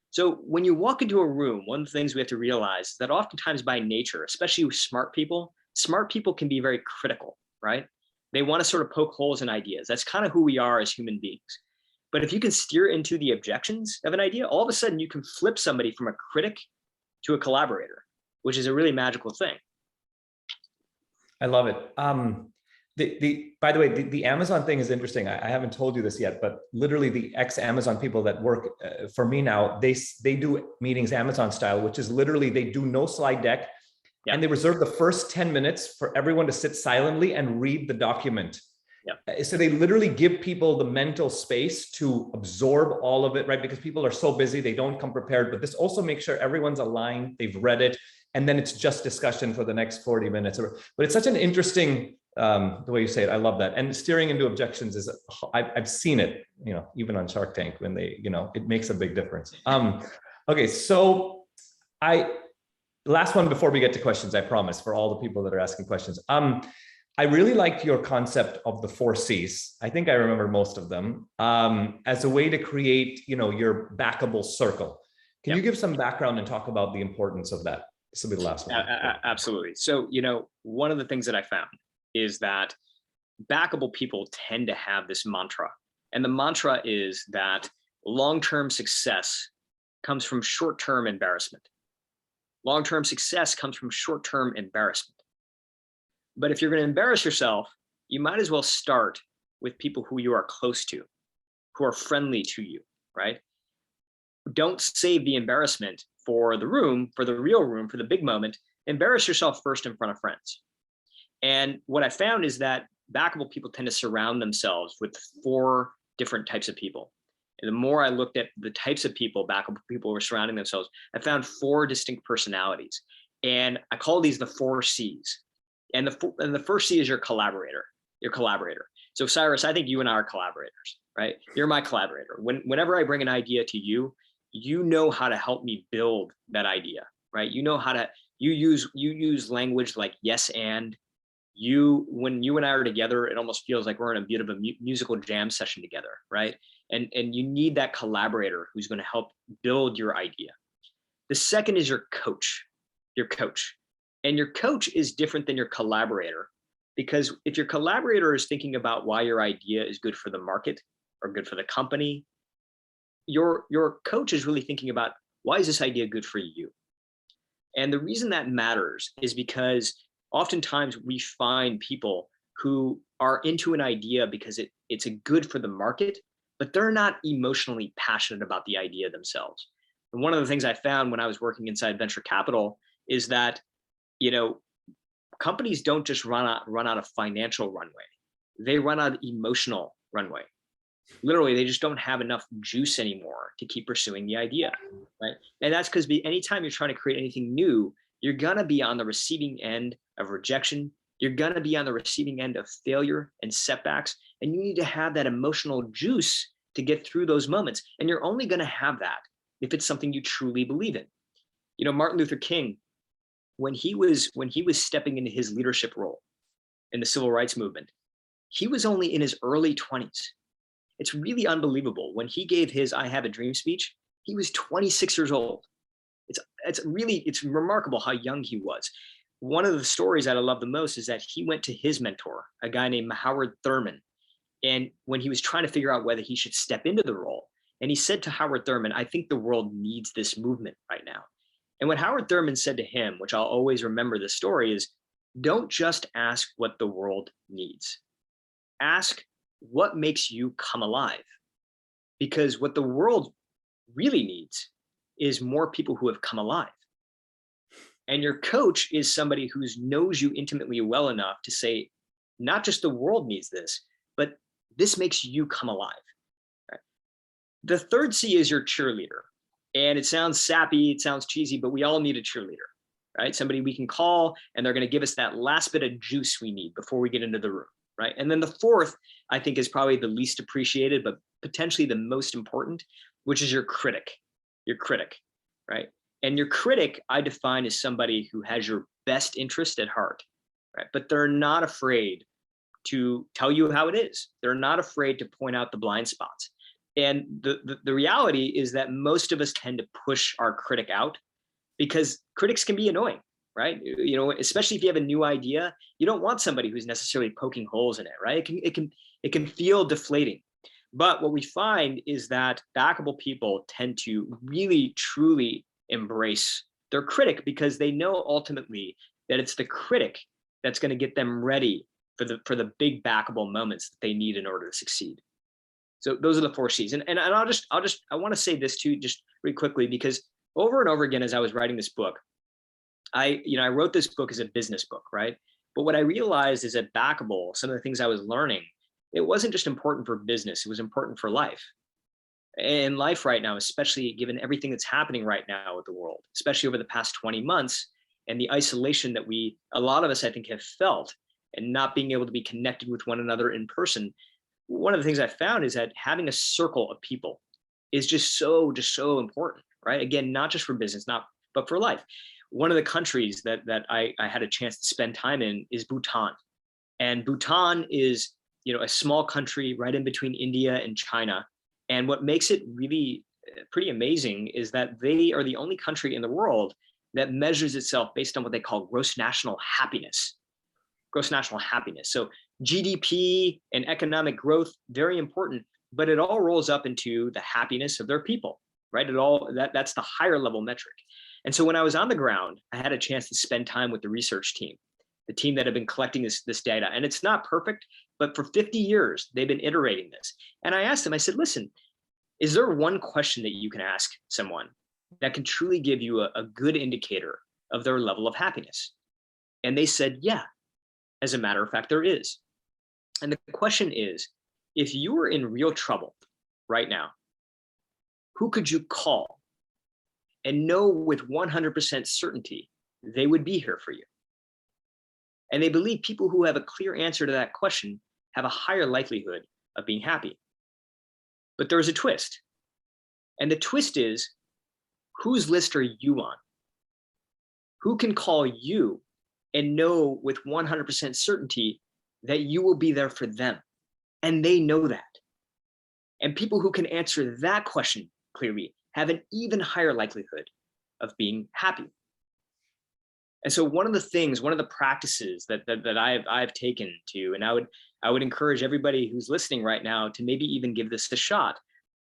So when you walk into a room, one of the things we have to realize is that oftentimes by nature, especially with smart people can be very critical, right? They want to sort of poke holes in ideas. That's kind of who we are as human beings. But if you can steer into the objections of an idea, all of a sudden you can flip somebody from a critic to a collaborator, which is a really magical thing. I love it. By the way, the Amazon thing is interesting. I haven't told you this yet, but literally the ex-Amazon people that work for me now, they do meetings Amazon style, which is literally they do no slide deck, and they reserve the first 10 minutes for everyone to sit silently and read the document. So they literally give people the mental space to absorb all of it, right? Because people are so busy, they don't come prepared, but this also makes sure everyone's aligned, they've read it, and then it's just discussion for the next 40 minutes. But it's such an interesting, the way you say it, I love that. And steering into objections is, I've seen it, even on Shark Tank when they, it makes a big difference. Okay, so last one before we get to questions, I promise, for all the people that are asking questions. I really liked your concept of the 4 C's. I think I remember most of them, as a way to create, your backable circle. Can you give some background and talk about the importance of that? This will be the last one. Absolutely. So, one of the things that I found is that backable people tend to have this mantra. And the mantra is that long-term success comes from short-term embarrassment. Long-term success comes from short-term embarrassment. But if you're going to embarrass yourself, you might as well start with people who you are close to, who are friendly to you, right? Don't save the embarrassment for the room, for the real room, for the big moment. Embarrass yourself first in front of friends. And what I found is that backable people tend to surround themselves with 4 different types of people. And the more I looked at the types of people backable people were surrounding themselves, I found 4 distinct personalities. And I call these the 4 C's. And the first C is your collaborator, So Cyrus, I think you and I are collaborators, right? You're my collaborator. Whenever I bring an idea to you, you know how to help me build that idea, right? You know how to, you use language like yes and. When you and I are together, it almost feels like we're in a bit of a musical jam session together, right? And you need that collaborator who's going to help build your idea. The second is your coach. And your coach is different than your collaborator, because if your collaborator is thinking about why your idea is good for the market or good for the company, your coach is really thinking about why is this idea good for you? And the reason that matters is because oftentimes we find people who are into an idea because it's good for the market, but they're not emotionally passionate about the idea themselves. And one of the things I found when I was working inside venture capital is that companies don't just run out of financial runway. They run out of emotional runway. Literally, they just don't have enough juice anymore to keep pursuing the idea, right? And that's because anytime you're trying to create anything new, you're gonna be on the receiving end of rejection. You're gonna be on the receiving end of failure and setbacks. And you need to have that emotional juice to get through those moments. And you're only gonna have that if it's something you truly believe in. Martin Luther King, when he was stepping into his leadership role in the civil rights movement, he was only in his early 20s. It's really unbelievable. When he gave his I Have a Dream speech, he was 26 years old. It's remarkable how young he was. One of the stories that I love the most is that he went to his mentor, a guy named Howard Thurman. And when he was trying to figure out whether he should step into the role, and he said to Howard Thurman, I think the world needs this movement right now. And what Howard Thurman said to him, which I'll always remember this story, is don't just ask what the world needs. Ask what makes you come alive. Because what the world really needs is more people who have come alive. And your coach is somebody who knows you intimately well enough to say, not just the world needs this, but this makes you come alive. Right? The third C is your cheerleader. And it sounds sappy, it sounds cheesy, but we all need a cheerleader, right? Somebody we can call and they're going to give us that last bit of juice we need before we get into the room, right? And then the fourth, I think, is probably the least appreciated, but potentially the most important, which is your critic, right? And your critic, I define as somebody who has your best interest at heart, right? But they're not afraid to tell you how it is. They're not afraid to point out the blind spots. And the reality is that most of us tend to push our critic out because critics can be annoying, right? Especially if you have a new idea, you don't want somebody who's necessarily poking holes in it, right? It can feel deflating. But what we find is that backable people tend to really, truly embrace their critic because they know ultimately that it's the critic that's going to get them ready for the big backable moments that they need in order to succeed. So those are the 4 C's. And I want to say this too, just really quickly, because over and over again, as I was writing this book, I wrote this book as a business book, right? But what I realized is that backable, some of the things I was learning, it wasn't just important for business, it was important for life. And life right now, especially given everything that's happening right now with the world, especially over the past 20 months and the isolation that a lot of us, I think, have felt, and not being able to be connected with one another in person. One of the things I found is that having a circle of people is just so important, right? Again, not just for business, but for life. One of the countries that I had a chance to spend time in is Bhutan. And Bhutan is, a small country right in between India and China. And what makes it really pretty amazing is that they are the only country in the world that measures itself based on what they call gross national happiness. Gross national happiness. So GDP and economic growth, very important, but it all rolls up into the happiness of their people, right? That's the higher level metric. And so when I was on the ground, I had a chance to spend time with the research team, the team that have been collecting this data. And it's not perfect, but for 50 years, they've been iterating this. And I asked them, I said, listen, is there one question that you can ask someone that can truly give you a good indicator of their level of happiness? And they said, yeah, as a matter of fact, there is. And the question is, if you were in real trouble right now, who could you call and know with 100% certainty they would be here for you? And they believe people who have a clear answer to that question have a higher likelihood of being happy. But there's a twist. And the twist is, whose list are you on? Who can call you and know with 100% certainty that you will be there for them? And they know that. And people who can answer that question clearly have an even higher likelihood of being happy. And so one of the practices that I've taken to, and I would encourage everybody who's listening right now to maybe even give this a shot,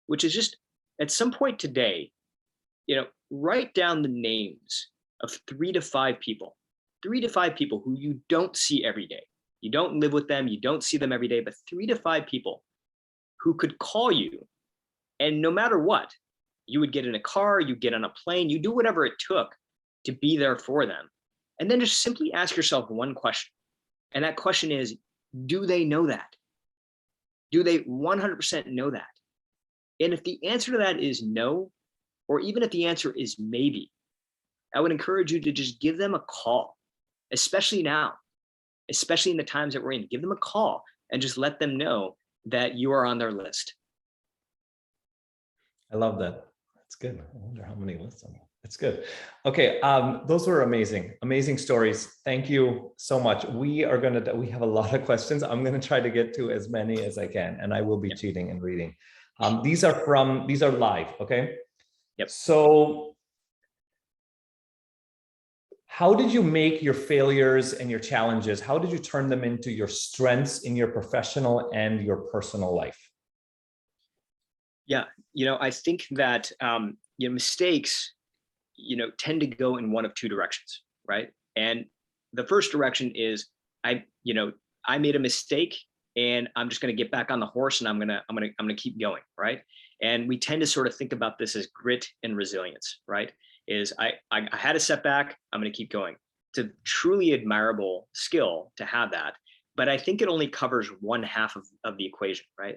which is just at some point today, write down the names of 3 to 5 people who you don't see every day. You don't live with them, you don't see them every day, but 3 to 5 people who could call you, and no matter what, you would get in a car, you get on a plane, you do whatever it took to be there for them. And then just simply ask yourself one question. And that question is, do they know that? Do they 100% know that? And if the answer to that is no, or even if the answer is maybe, I would encourage you to just give them a call, especially now, especially in the times that we're in. Give them a call and just let them know that you are on their list. I love that. That's good. I wonder how many lists on that. That's good. Okay, those were amazing stories. Thank you so much. We have a lot of questions. I'm gonna try to get to as many as I can, and I will be cheating and reading. These are live, okay? Yep. So how did you make your failures and your challenges, how did you turn them into your strengths in your professional and your personal life? Yeah, I think that mistakes, tend to go in one of 2 directions, right? And the first direction is I made a mistake and I'm just going to get back on the horse and I'm going to keep going, right? And we tend to sort of think about this as grit and resilience, right? Is I had a setback, I'm going to keep going. It's a truly admirable skill to have that, but I think it only covers one half of the equation, right?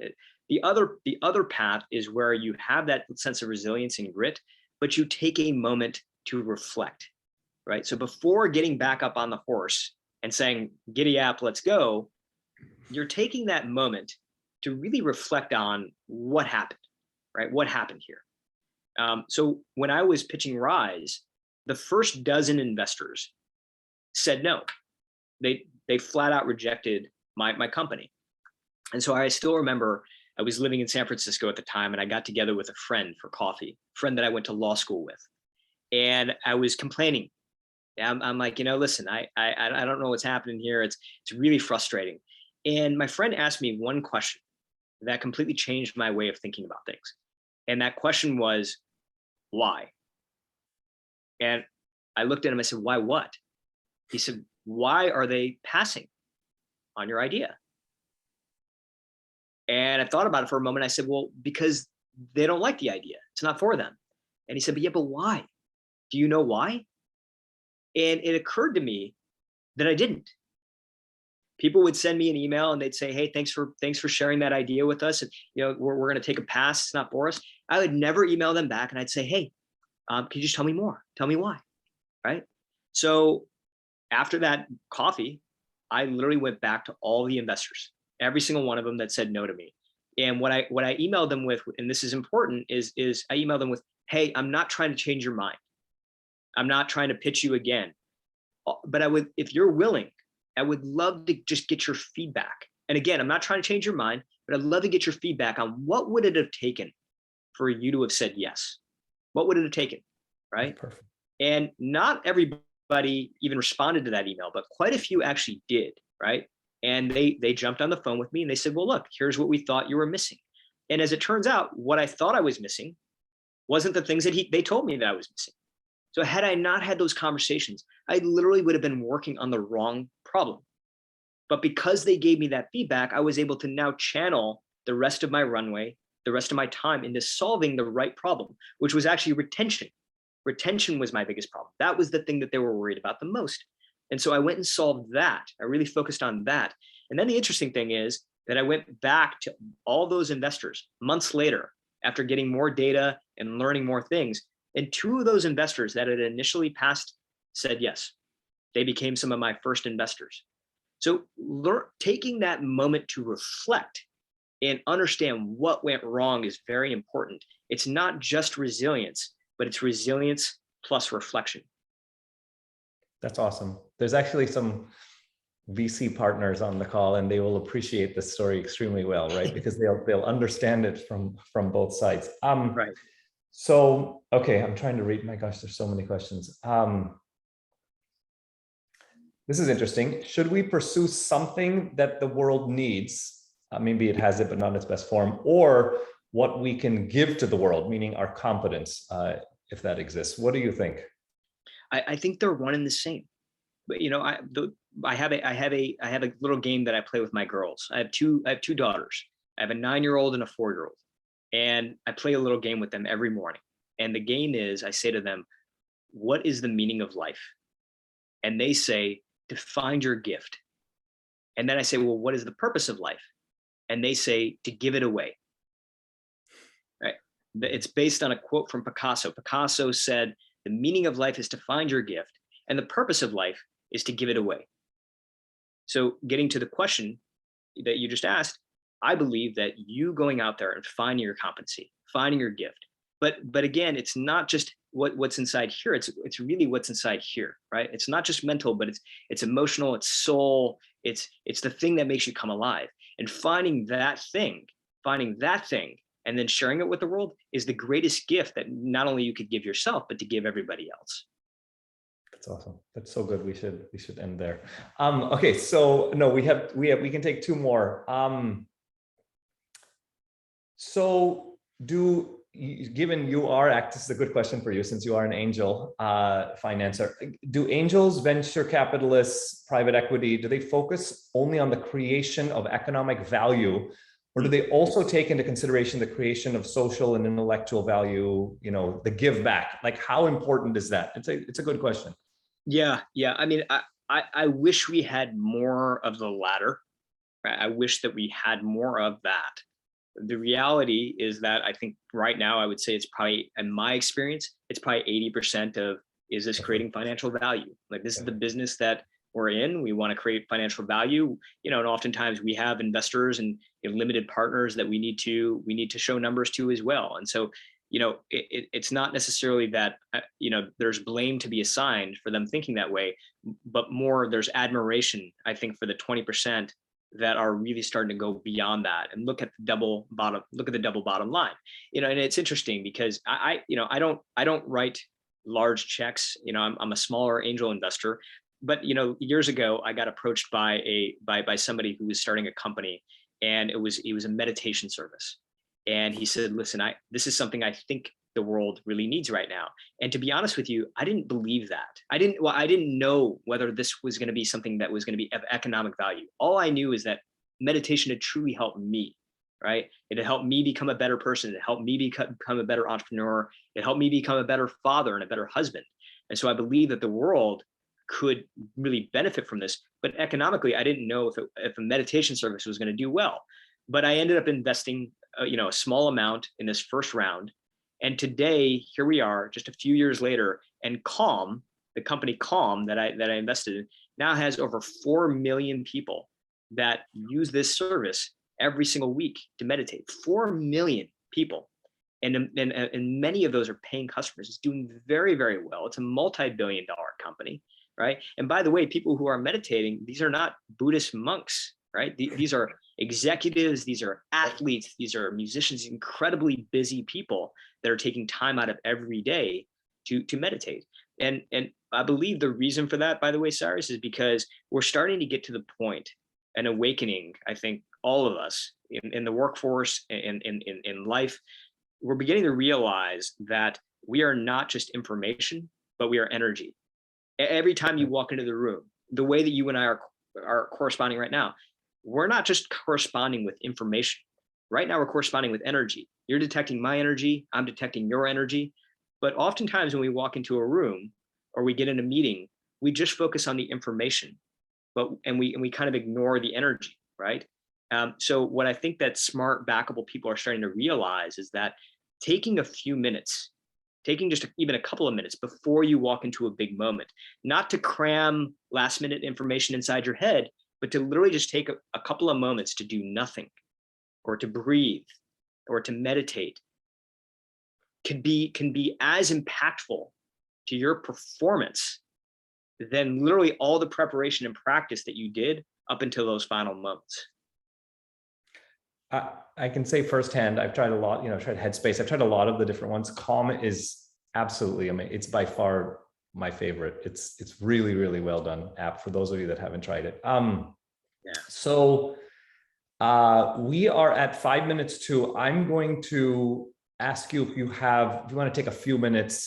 The other path is where you have that sense of resilience and grit, but you take a moment to reflect, right? So before getting back up on the horse and saying, giddy up, let's go, you're taking that moment to really reflect on what happened, right? What happened here? So when I was pitching Rise, the first dozen investors said no. They flat out rejected my company. And so I still remember I was living in San Francisco at the time, and I got together with a friend for coffee, a friend that I went to law school with. And I was complaining. I'm like, listen, I don't know what's happening here. It's really frustrating. And my friend asked me one question. that completely changed my way of thinking about things. And that question was, why? And I looked at him, I said, why what? He said, why are they passing on your idea? And I thought about it for a moment. I said, well, because they don't like the idea. It's not for them. And he said, but yeah, but why? Do you know why? And it occurred to me that I didn't. People would send me an email and they'd say, hey, thanks for sharing that idea with us. And we're going to take a pass. It's not for us. I would never email them back, and I'd say, hey, can you just tell me more? Tell me why, right? So after that coffee, I literally went back to all the investors, every single one of them that said no to me. And what I emailed them with, and this is important, is I emailed them with, hey, I'm not trying to change your mind. I'm not trying to pitch you again. But if you're willing, I would love to just get your feedback. And again, I'm not trying to change your mind, but I'd love to get your feedback on what would it have taken for you to have said yes? What would it have taken, right? Perfect. And not everybody even responded to that email, but quite a few actually did, right? And they jumped on the phone with me and they said, well, look, here's what we thought you were missing. And as it turns out, what I thought I was missing wasn't the things that they told me that I was missing. So had I not had those conversations, I literally would have been working on the wrong problem. But because they gave me that feedback, I was able to now channel the rest of my runway, the rest of my time into solving the right problem, which was actually retention. Retention was my biggest problem. That was the thing that they were worried about the most. And so I went and solved that. I really focused on that. And then the interesting thing is that I went back to all those investors months later after getting more data and learning more things. And two of those investors that had initially passed said yes. They became some of my first investors. So taking that moment to reflect and understand what went wrong is very important. It's not just resilience, but it's resilience plus reflection. That's awesome. There's actually some VC partners on the call, and they will appreciate this story extremely well, right? Because they'll understand it from both sides. Right. So, okay, I'm trying to read. My gosh, there's so many questions. This is interesting. Should we pursue something that the world needs? Maybe it has it, but not in its best form, or what we can give to the world, meaning our competence, if that exists. What do you think? I think they're one and the same. But I have a little game that I play with my girls. I have two daughters. I have a 9-year-old and a 4-year-old, and I play a little game with them every morning. And the game is, I say to them, "What is the meaning of life?" And they say, "To find your gift." And then I say, "Well, what is the purpose of life?" And they say, "To give it away." Right? It's based on a quote from Picasso. Picasso said, "The meaning of life is to find your gift, and the purpose of life is to give it away." So getting to the question that you just asked, I believe that you going out there and finding your competency, finding your gift. But again, it's not just what's inside here. It's really what's inside here, right? It's not just mental, but it's emotional, it's soul, it's the thing that makes you come alive. And finding that thing, and then sharing it with the world is the greatest gift that not only you could give yourself, but to give everybody else. That's awesome. That's so good. We should end there. Okay, so no, we can take two more. So given you are this is a good question for you since you are an angel financer. Do angels, venture capitalists, private equity, do they focus only on the creation of economic value, or do they also take into consideration the creation of social and intellectual value, the give back? Like, how important is that? It's a good question. Yeah. I mean, I wish we had more of the latter. Right? I wish that we had more of that. The reality is that I think right now, I would say it's probably, in my experience, it's probably 80% of, is this creating financial value? Like, this is the business that we're in. We want to create financial value, and oftentimes we have investors and limited partners that we need to show numbers to as well. And so, it's not necessarily that, there's blame to be assigned for them thinking that way, but more there's admiration, I think, for the 20% that are really starting to go beyond that and look at the double bottom line. And it's interesting because I don't write large checks. I'm a smaller angel investor, but years ago I got approached by somebody who was starting a company, and it was a meditation service. And he said, listen, this is something I think the world really needs right now. And to be honest with you, I didn't believe that. I didn't know whether this was going to be something that was going to be of economic value. All I knew is that meditation had truly helped me, right? It had helped me become a better person. It helped me become a better entrepreneur. It helped me become a better father and a better husband. And so I believe that the world could really benefit from this. But economically, I didn't know if a meditation service was going to do well. But I ended up investing a small amount in this first round. And today, here we are, just a few years later, and Calm, the company Calm that I invested in, now has over 4 million people that use this service every single week to meditate. 4 million people. And many of those are paying customers. It's doing very, very well. It's a multi-billion-dollar company, right? And by the way, people who are meditating, these are not Buddhist monks, right? These are executives, these are athletes, these are musicians, incredibly busy people that are taking time out of every day to meditate. And I believe the reason for that, by the way, Cyrus, is because we're starting to get to the point, an awakening, I think all of us in the workforce, in life, we're beginning to realize that we are not just information, but we are energy. Every time you walk into the room, the way that you and I are corresponding right now, we're not just corresponding with information. Right now, we're corresponding with energy. You're detecting my energy, I'm detecting your energy. But oftentimes when we walk into a room or we get in a meeting, we just focus on the information, and we kind of ignore the energy, right? So what I think that smart, backable people are starting to realize is that taking a few minutes, taking just even a couple of minutes before you walk into a big moment, not to cram last minute information inside your head, but to literally just take a couple of moments to do nothing, or to breathe, or to meditate, can be as impactful to your performance than literally all the preparation and practice that you did up until those final moments. I can say firsthand, I've tried a lot, I've tried Headspace, I've tried a lot of the different ones. Calm is absolutely amazing. It's by far my favorite. It's really, really well done app for those of you that haven't tried it. Yeah. So we are at 5 minutes to. I'm going to ask you if you want to take a few minutes,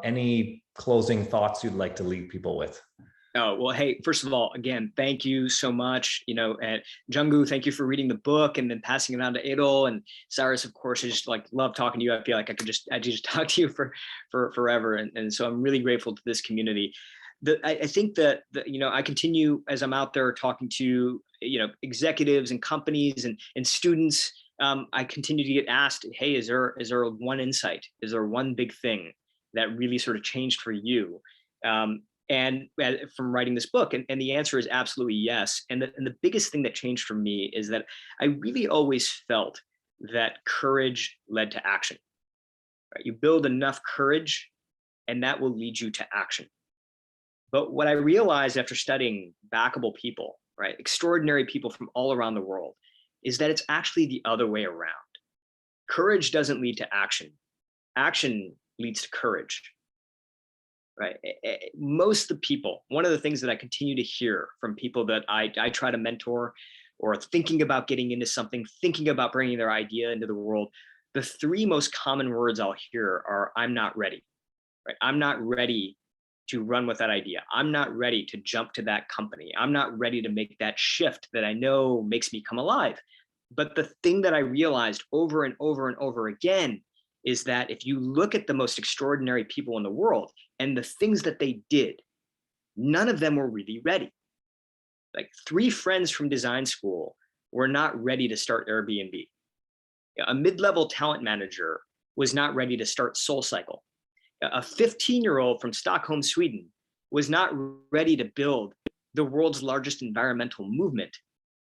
any closing thoughts you'd like to leave people with. Oh, well, hey, first of all, again, thank you so much. And Jung-Gu, thank you for reading the book and then passing it on to Edul. And Cyrus, of course, I just love talking to you. I feel like I could just talk to you for forever. And so I'm really grateful to this community. I think that I continue as I'm out there talking to executives and companies and students. I continue to get asked, hey, is there one insight? Is there one big thing that really sort of changed for you? And from writing this book, and the answer is absolutely yes. And the biggest thing that changed for me is that I really always felt that courage led to action. Right? You build enough courage, and that will lead you to action. But what I realized after studying backable people, right, extraordinary people from all around the world, is that it's actually the other way around. Courage doesn't lead to action. Action leads to courage. Right. Most of the people, one of the things that I continue to hear from people that I try to mentor, or thinking about getting into something, thinking about bringing their idea into the world, the three most common words I'll hear are, I'm not ready. Right. I'm not ready to run with that idea. I'm not ready to jump to that company. I'm not ready to make that shift that I know makes me come alive. But the thing that I realized over and over and over again is that if you look at the most extraordinary people in the world and the things that they did, none of them were really ready. Like 3 friends from design school were not ready to start Airbnb. A mid-level talent manager was not ready to start SoulCycle. A 15-year-old from Stockholm, Sweden was not ready to build the world's largest environmental movement.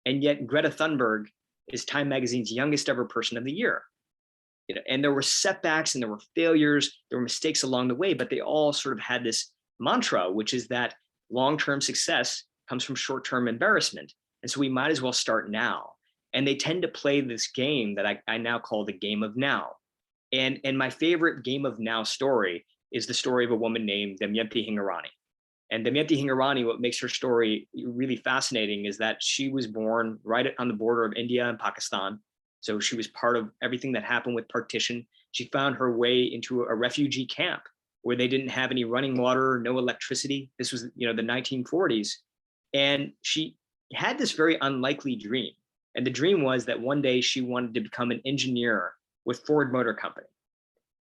And yet Greta Thunberg is Time Magazine's youngest ever person of the year. And there were setbacks and there were failures, there were mistakes along the way, but they all sort of had this mantra, which is that long-term success comes from short-term embarrassment. And so we might as well start now. And they tend to play this game that I now call the game of now. And my favorite game of now story is the story of a woman named Damayanti Hingorani. And Damayanti Hingorani, what makes her story really fascinating is that she was born right on the border of India and Pakistan. So she was part of everything that happened with partition. She found her way into a refugee camp where they didn't have any running water, no electricity. This was, the 1940s. And she had this very unlikely dream. And the dream was that one day she wanted to become an engineer with Ford Motor Company.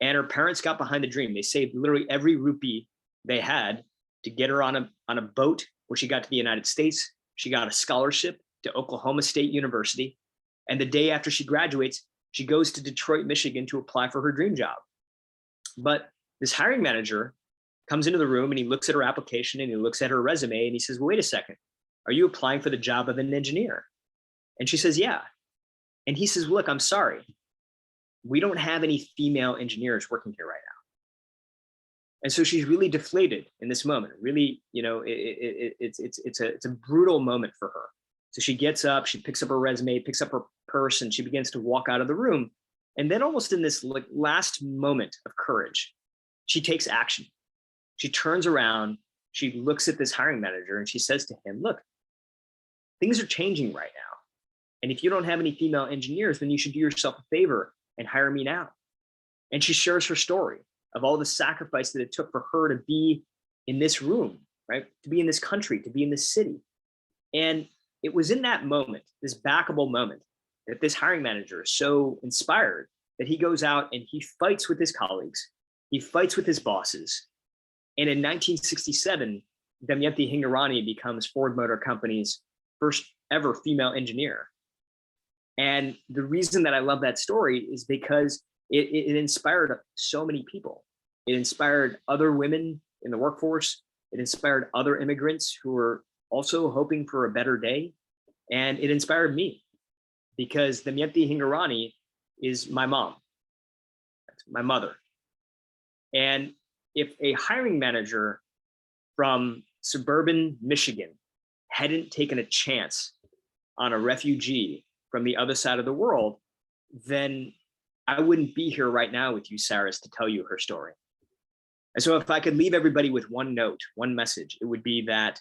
And her parents got behind the dream. They saved literally every rupee they had to get her on a boat where she got to the United States. She got a scholarship to Oklahoma State University. And the day after she graduates, she goes to Detroit, Michigan to apply for her dream job. But this hiring manager comes into the room and he looks at her application and he looks at her resume and he says, well, wait a second, are you applying for the job of an engineer? And she says, yeah. And he says, look, I'm sorry. We don't have any female engineers working here right now. And so she's really deflated in this moment. Really, it's a brutal moment for her. So she gets up, she picks up her resume, picks up her purse, and she begins to walk out of the room. And then almost in this last moment of courage, she takes action. She turns around, she looks at this hiring manager and she says to him, look, things are changing right now. And if you don't have any female engineers, then you should do yourself a favor and hire me now. And she shares her story of all the sacrifice that it took for her to be in this room, right? To be in this country, to be in this city. And it was in that moment, this backable moment, that this hiring manager is so inspired that he goes out and he fights with his colleagues. He fights with his bosses. And in 1967, Damayanti Hingorani becomes Ford Motor Company's first ever female engineer. And the reason that I love that story is because it inspired so many people. It inspired other women in the workforce. It inspired other immigrants who were also hoping for a better day. And it inspired me because Damayanti Hingorani is my mom. That's my mother. And if a hiring manager from suburban Michigan hadn't taken a chance on a refugee from the other side of the world, then I wouldn't be here right now with you, Cyrus, to tell you her story. And so if I could leave everybody with one note, one message, it would be that,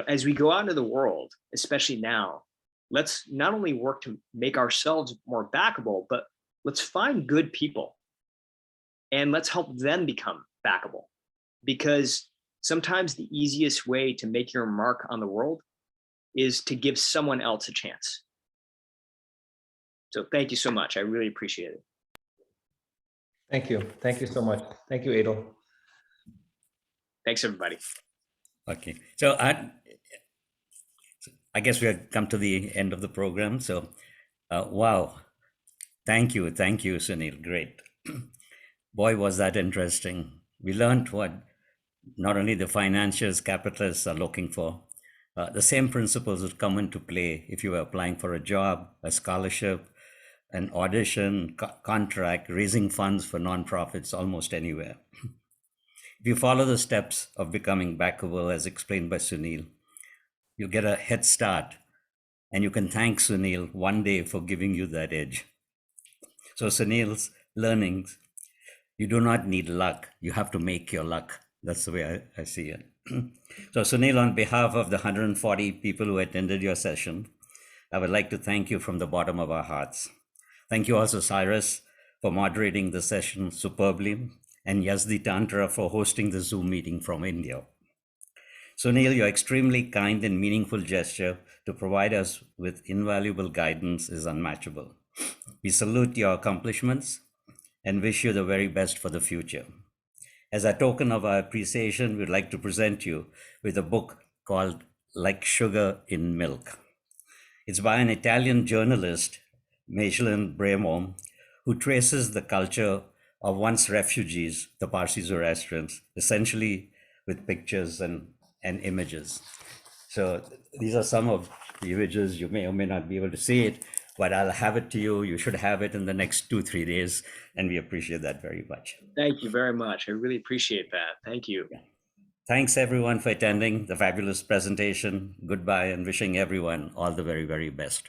as we go out into the world, especially now, let's not only work to make ourselves more backable, but let's find good people and let's help them become backable. Because sometimes the easiest way to make your mark on the world is to give someone else a chance. So thank you so much. I really appreciate it. Thank you. Thank you so much. Thank you, Edul. Thanks, everybody. Okay. So I guess we have come to the end of the program. So, wow. Thank you, Suneel. Great. Boy, was that interesting. We learned what not only the financiers, capitalists are looking for. The same principles would come into play if you were applying for a job, a scholarship, an audition, contract, raising funds for nonprofits, almost anywhere. If you follow the steps of becoming backable, as explained by Suneel, you'll get a head start, and you can thank Suneel one day for giving you that edge. So Suneel's learnings, you do not need luck. You have to make your luck. That's the way I see it. So Suneel, on behalf of the 140 people who attended your session, I would like to thank you from the bottom of our hearts. Thank you also, Cyrus, for moderating the session superbly, and Yazdi Tantra for hosting the Zoom meeting from India. Suneel, your extremely kind and meaningful gesture to provide us with invaluable guidance is unmatchable. We salute your accomplishments and wish you the very best for the future. As a token of our appreciation, we'd like to present you with a book called Like Sugar in Milk. It's by an Italian journalist, Michelin Bremo, who traces the culture of once refugees, the Parsi Zoroastrians, essentially with pictures and images. So these are some of the images. You may or may not be able to see it, but I'll have it to you. You should have it in the next 2-3 days, and we appreciate that very much. Thank you very much. I really appreciate that. Thank you. Yeah. Thanks everyone for attending the fabulous presentation. Goodbye, and wishing everyone all the very, very best.